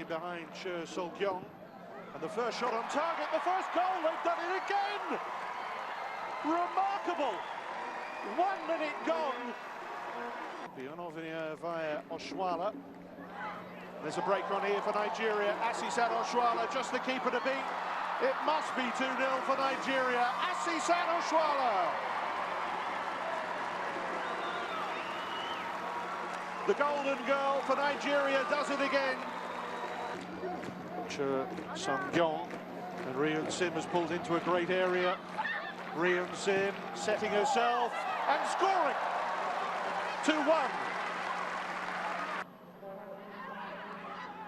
quietly behind Che Sol-kyung. And the first shot on target, the first goal, they've done it again! Remarkable! 1 minute gone. Bionovia via Oshuala. There's a break on here for Nigeria. Asisat Oshuala, just the keeper to beat. It must be 2-0 for Nigeria. Asisat Oshuala. The golden girl for Nigeria does it again. Che Sung-kyung, and Ryun Sim has pulled into a great area. Ryun Sim setting herself and scoring. 2-1.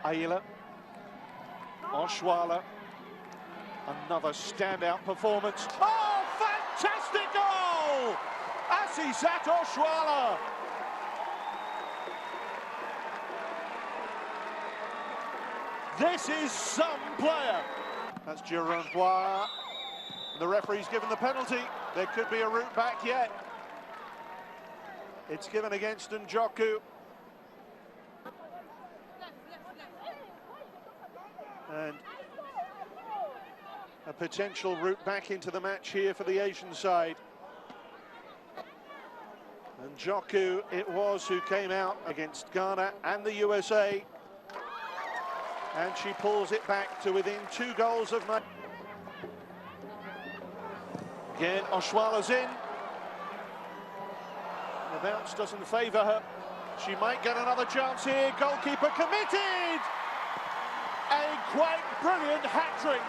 Ayla, Oshuala, another standout performance. Oh, fantastic goal! Asisat Oshuala. This is some player. That's Jerome Bois. The referee's given the penalty. There could be a route back yet. It's given against Njoku. And a potential route back into the match here for the Asian side. Njoku it was who came out against Ghana and the USA. And she pulls it back to within 2 goals of Nigeria. Again, Oshuala's in. The bounce doesn't favour her. She might get another chance here. Goalkeeper committed! A quite brilliant hat-trick.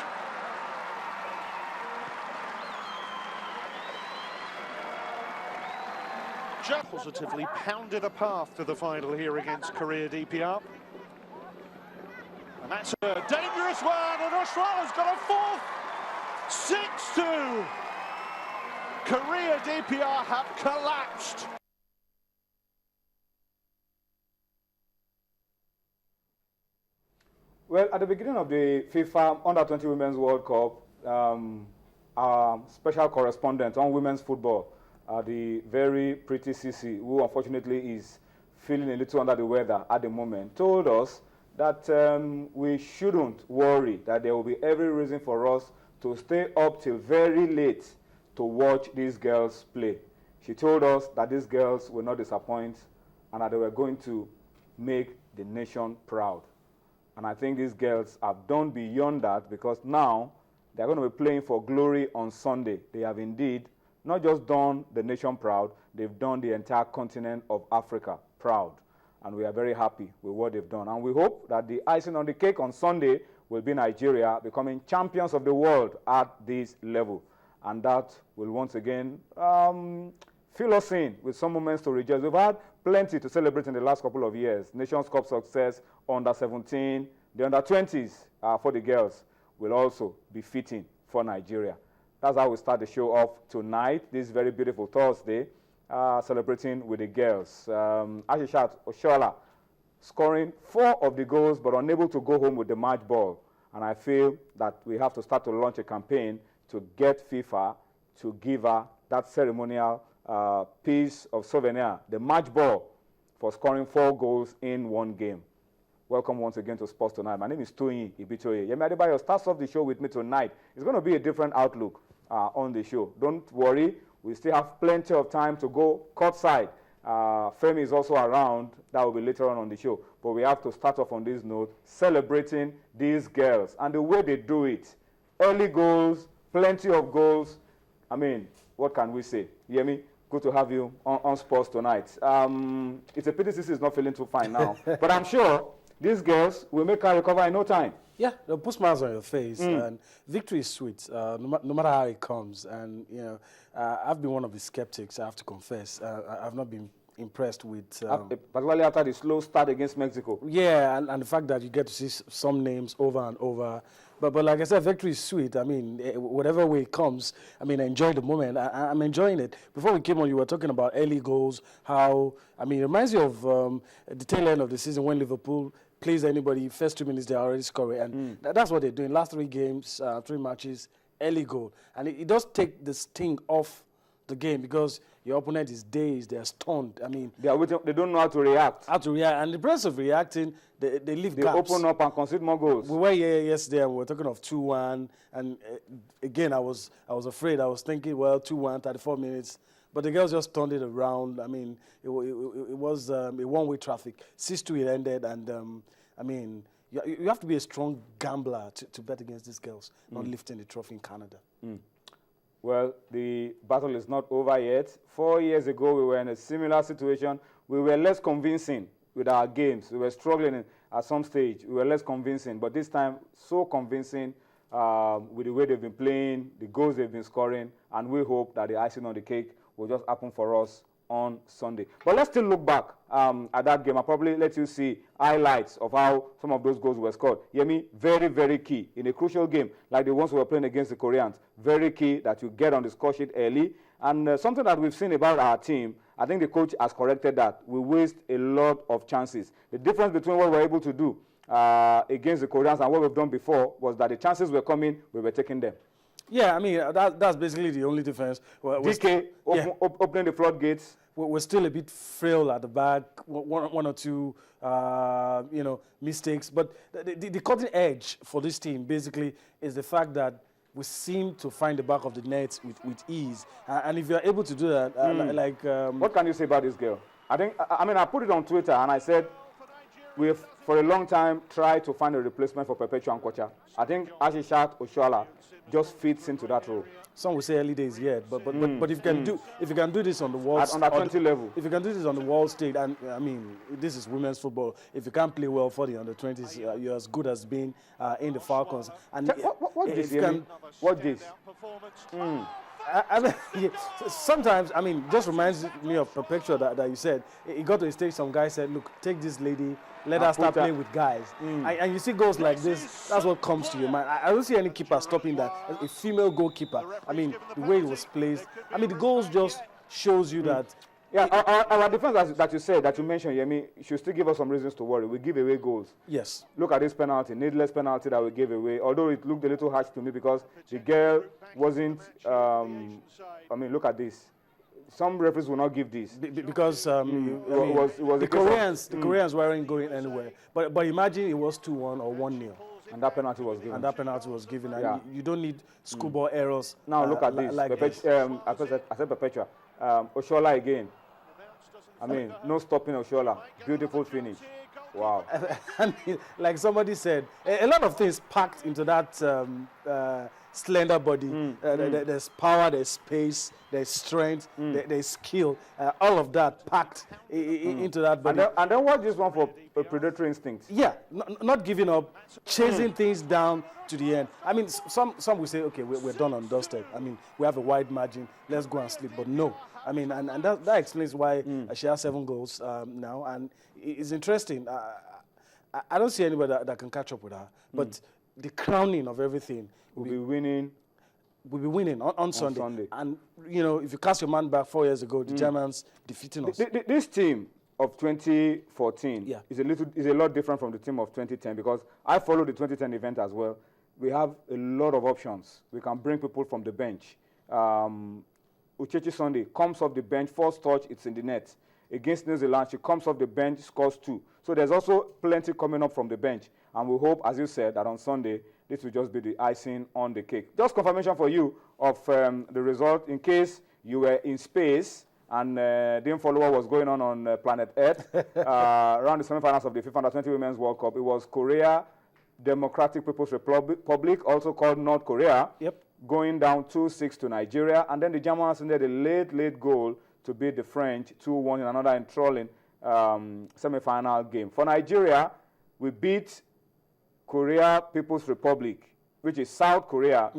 Just positively pounded a path to the final here against Korea DPR. And that's a dangerous one, and Oshuala's got a fourth. 6-2. Korea DPR have collapsed. Well, at the beginning of the FIFA Under-20 Women's World Cup, our special correspondent on women's football, the very pretty Sisi, who unfortunately is feeling a little under the weather at the moment, told us that we shouldn't worry, that there will be every reason for us to stay up till very late to watch these girls play. She told us that these girls will not disappoint and that they were going to make the nation proud. And I think these girls have done beyond that, because now they're going to be playing for glory on Sunday. They have indeed not just done the nation proud, they've done the entire continent of Africa proud. And we are very happy with what they've done. And we hope that the icing on the cake on Sunday will be Nigeria becoming champions of the world at this level. And that will once again fill us in with some moments to rejoice. We've had plenty to celebrate in the last couple of years. Nations Cup success, under-17, the under-20s for the girls will also be fitting for Nigeria. That's how we start the show off tonight, this very beautiful Thursday, celebrating with the girls. Asisat Oshuala scoring 4 of the goals, but unable to go home with the match ball. And I feel that we have to start to launch a campaign to get FIFA to give her that ceremonial piece of souvenir, the match ball, for scoring 4 goals in 1 game. Welcome once again to Sports Tonight. My name is Toyin Ibitoye. Yemi Adebayo starts off the show with me tonight. It's going to be a different outlook on the show. Don't worry, we still have plenty of time to go courtside. Femi is also around. That will be later on the show. But we have to start off on this note, celebrating these girls and the way they do it. Early goals, plenty of goals. I mean, what can we say? Yemi, good to have you on Sports Tonight. It's a pity Sisi is not feeling too fine now. But I'm sure these girls will make her recover in no time. Yeah, they'll put smiles on your face, and victory is sweet, no matter how it comes. And, you know, I've been one of the skeptics, I have to confess. I've not been impressed with... particularly after the slow start against Mexico. Yeah, and the fact that you get to see some names over and over. But like I said, victory is sweet. I mean, whatever way it comes, I mean, enjoy the moment. I'm enjoying it. Before we came on, you were talking about early goals, how, I mean, it reminds you of the tail end of the season when Liverpool plays anybody, first 2 minutes, they're already scoring. And that's what they're doing. Last 3 games, 3 matches, early goal. And it does take the sting off the game because your opponent is dazed, they're stunned. I mean, they are waiting, they don't know how to react. And the process of reacting, they leave gaps. They open up and concede more goals. We were here yesterday and we were talking of 2-1, and again I was afraid. I was thinking, well, 2-1, 34 minutes. But the girls just turned it around. I mean, it was a one-way traffic. 6-2 it ended, and I mean, you have to be a strong gambler to bet against these girls, not lifting the trophy in Canada. Well, the battle is not over yet. 4 years ago, we were in a similar situation. We were less convincing with our games. We were struggling at some stage. We were less convincing, but this time, so convincing with the way they've been playing, the goals they've been scoring, and we hope that the icing on the cake will just happen for us on Sunday. But let's still look back at that game. I'll probably let you see highlights of how some of those goals were scored. Yemi, very, very key in a crucial game like the ones we were playing against the Koreans. Very key that you get on the score sheet early. And something that we've seen about our team, I think the coach has corrected that. We waste a lot of chances. The difference between what we're able to do against the Koreans and what we've done before was that the chances were coming, we were taking them. Yeah, I mean, that's basically the only difference. DK opening the floodgates. We're still a bit frail at the back, one or two, mistakes. But the cutting edge for this team basically is the fact that we seem to find the back of the net with ease. And if you're able to do that, what can you say about this girl? I put it on Twitter and I said, we've for a long time tried to find a replacement for Perpetua Nkocha. I think Ashishat Oshoala just fits into that role. Some will say early days yet, but if you can do this on the world on the 20 level, if you can do this on the world stage, and I mean this is women's football. If you can't play well for the under 20s, you're as good as being in the Falcons. And what this? I mean, sometimes, I mean, just reminds me of Perpetua that you said. It got to a stage, some guy said, look, take this lady, let her start playing with guys. And you see goals like this, that's what comes to your mind. I don't see any keeper stopping that. A female goalkeeper, I mean, the way it was placed, I mean, the goals just shows you that. Yeah, our defense that you said, that you mentioned, Yemi, should still give us some reasons to worry. We give away goals. Yes. Look at this penalty, needless penalty that we gave away. Although it looked a little harsh to me because the girl wasn't, look at this. Some referees will not give this. Because the Koreans weren't going anywhere. But imagine it was 2-1 or 1-0. And that penalty was given. And you don't need schoolboy errors. Now look at this. I said Perpetua. Oshoala again. I mean, no stopping Oshoala. Beautiful finish. Wow. I mean, like somebody said, a lot of things packed into that slender body. There's power, there's space, there's strength, there's skill. All of that packed into that body. And then watch this one for predatory instincts. Yeah, not giving up, chasing things down to the end. I mean, some will say, okay, we're done on doorstep. I mean, we have a wide margin, let's go and sleep. But no. I mean, and that explains why she has 7 goals now. And it's interesting. I don't see anybody that can catch up with her. But the crowning of everything will be winning. We'll be winning on Sunday. And, if you cast your mind back 4 years ago, the Germans defeating us. This team of 2014 is a lot different from the team of 2010 because I followed the 2010 event as well. We have a lot of options. We can bring people from the bench. Uchechi Sunday comes off the bench, first touch, it's in the net. Against New Zealand, she comes off the bench, scores 2. So there's also plenty coming up from the bench. And we hope, as you said, that on Sunday, this will just be the icing on the cake. Just confirmation for you of the result in case you were in space and didn't follow what was going on planet Earth. Around the semifinals of the FIFA Under-20 Women's World Cup, it was Korea, Democratic People's Republic, also called North Korea, going down 2-6 to Nigeria. And then the Germans ended a late goal to beat the French 2-1 in another enthralling semi-final game. For Nigeria, we beat Korea People's Republic, which is South Korea,